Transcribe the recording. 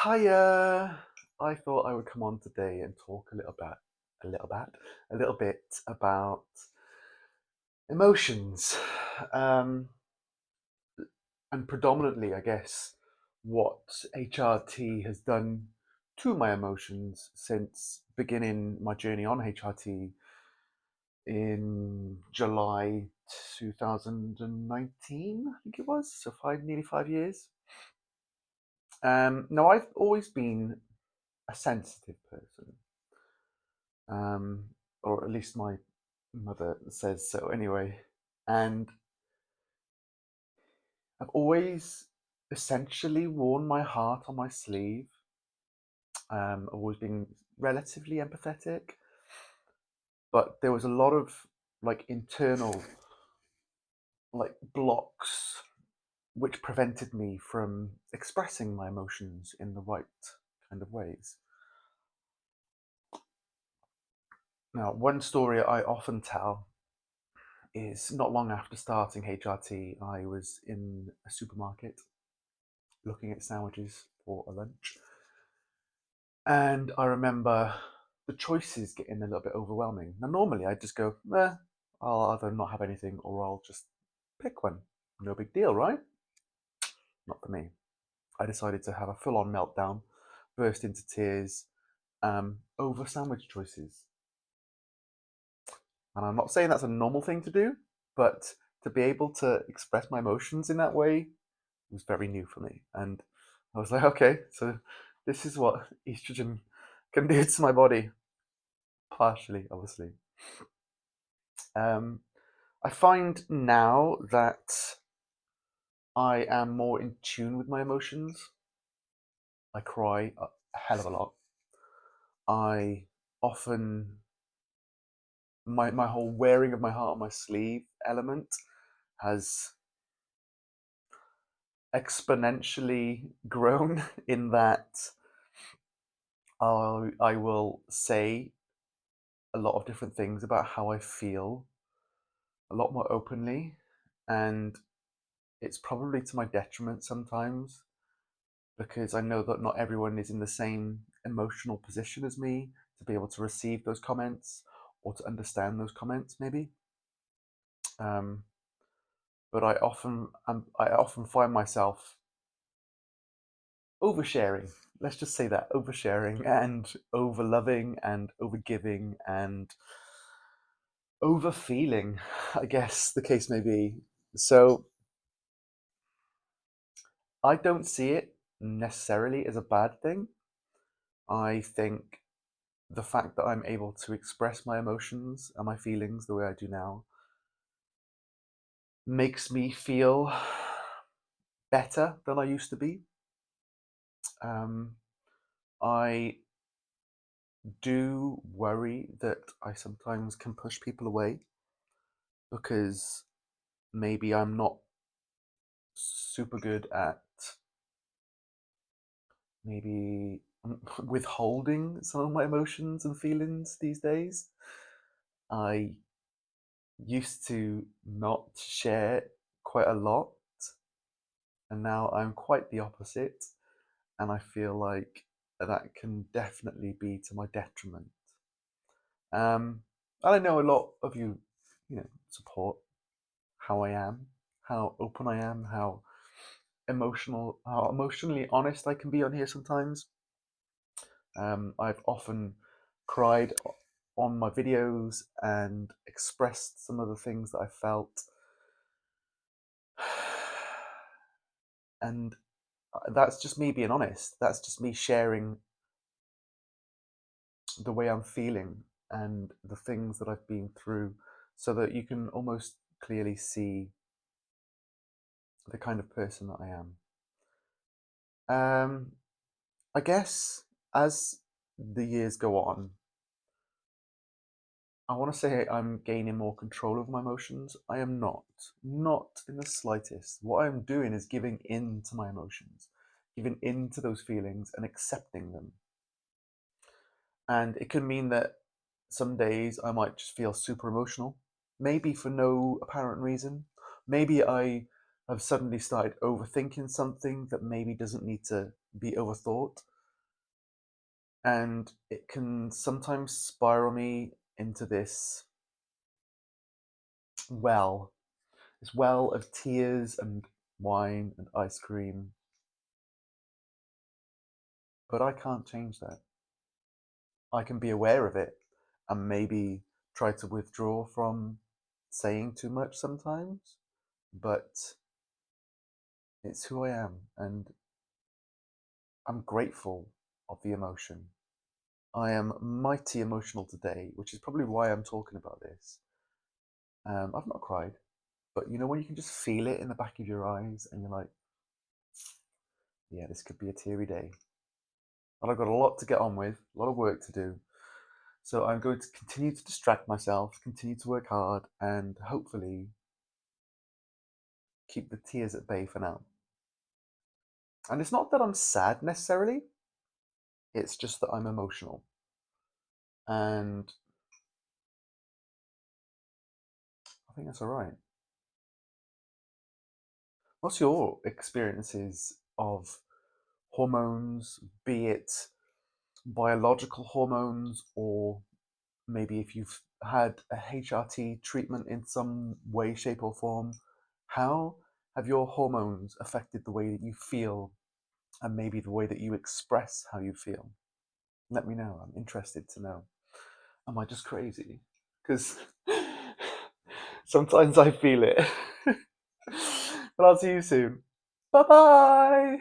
Hiya! I thought I would come on today and talk a little bit about emotions, um, and predominantly, I guess, what HRT has done to my emotions since beginning my journey on HRT in July 2019, I think it was, so nearly 5 years. Now, I've always been a sensitive person. um, or at least my mother says so anyway. And I've always essentially worn my heart on my sleeve. I've always been relatively empathetic, but there was a lot of internal blocks which prevented me from expressing my emotions in the right kind of ways. Now, one story I often tell is not long after starting HRT, I was in a supermarket looking at sandwiches for a lunch. And I remember the choices getting a little bit overwhelming. Now, normally I just go, I'll either not have anything or I'll just pick one. No big deal, right? Not for me. I decided to have a full on meltdown, burst into tears over sandwich choices. And I'm not saying that's a normal thing to do, but to be able to express my emotions in that way was very new for me. And I was like, okay, so this is what estrogen can do to my body, partially, obviously. Um, I find now that I am more in tune with my emotions. I cry a hell of a lot. I often, my whole wearing of my heart on my sleeve element has exponentially grown in that I will say a lot of different things about how I feel a lot more openly, and it's probably to my detriment sometimes because I know that not everyone is in the same emotional position as me to be able to receive those comments or to understand those comments, maybe. Um, but I often find myself oversharing. Let's just say that oversharing and over loving and over giving and over feeling, I guess the case may be. So I don't see it necessarily as a bad thing. I think the fact that I'm able to express my emotions and my feelings the way I do now makes me feel better than I used to be. Um, I do worry that I sometimes can push people away because maybe I'm not super good at maybe withholding some of my emotions and feelings these days. I used to not share quite a lot, and now I'm quite the opposite, and I feel like that can definitely be to my detriment. And I know a lot of you, support how I am, how open I am, how emotionally honest I can be on here sometimes. I've often cried on my videos and expressed some of the things that I felt. And that's just me being honest. That's just me sharing the way I'm feeling and the things that I've been through so that you can almost clearly see the kind of person that I am. I guess as the years go on, I want to say I'm gaining more control of my emotions. I am not in the slightest. What I'm doing is giving in to my emotions, giving in to those feelings and accepting them. And it can mean that some days I might just feel super emotional, maybe for no apparent reason. Maybe I have suddenly started overthinking something that maybe doesn't need to be overthought, and it can sometimes spiral me into well, this well of tears and wine and ice cream. But I can't change that. I can be aware of it and maybe try to withdraw from saying too much sometimes, but it's who I am, and I'm grateful of the emotion. I am mighty emotional today, which is probably why I'm talking about this. I've not cried, but you know when you can just feel it in the back of your eyes and you're like, yeah, this could be a teary day. But I've got a lot to get on with, a lot of work to do. So I'm going to continue to distract myself, continue to work hard, and hopefully keep the tears at bay for now. And it's not that I'm sad necessarily, it's just that I'm emotional. And I think that's all right. What's your experiences of hormones, be it biological hormones, or maybe if you've had a HRT treatment in some way, shape, or form? How have your hormones affected the way that you feel and maybe the way that you express how you feel? Let me know. I'm interested to know. Am I just crazy? Because sometimes I feel it. But I'll see you soon. Bye bye.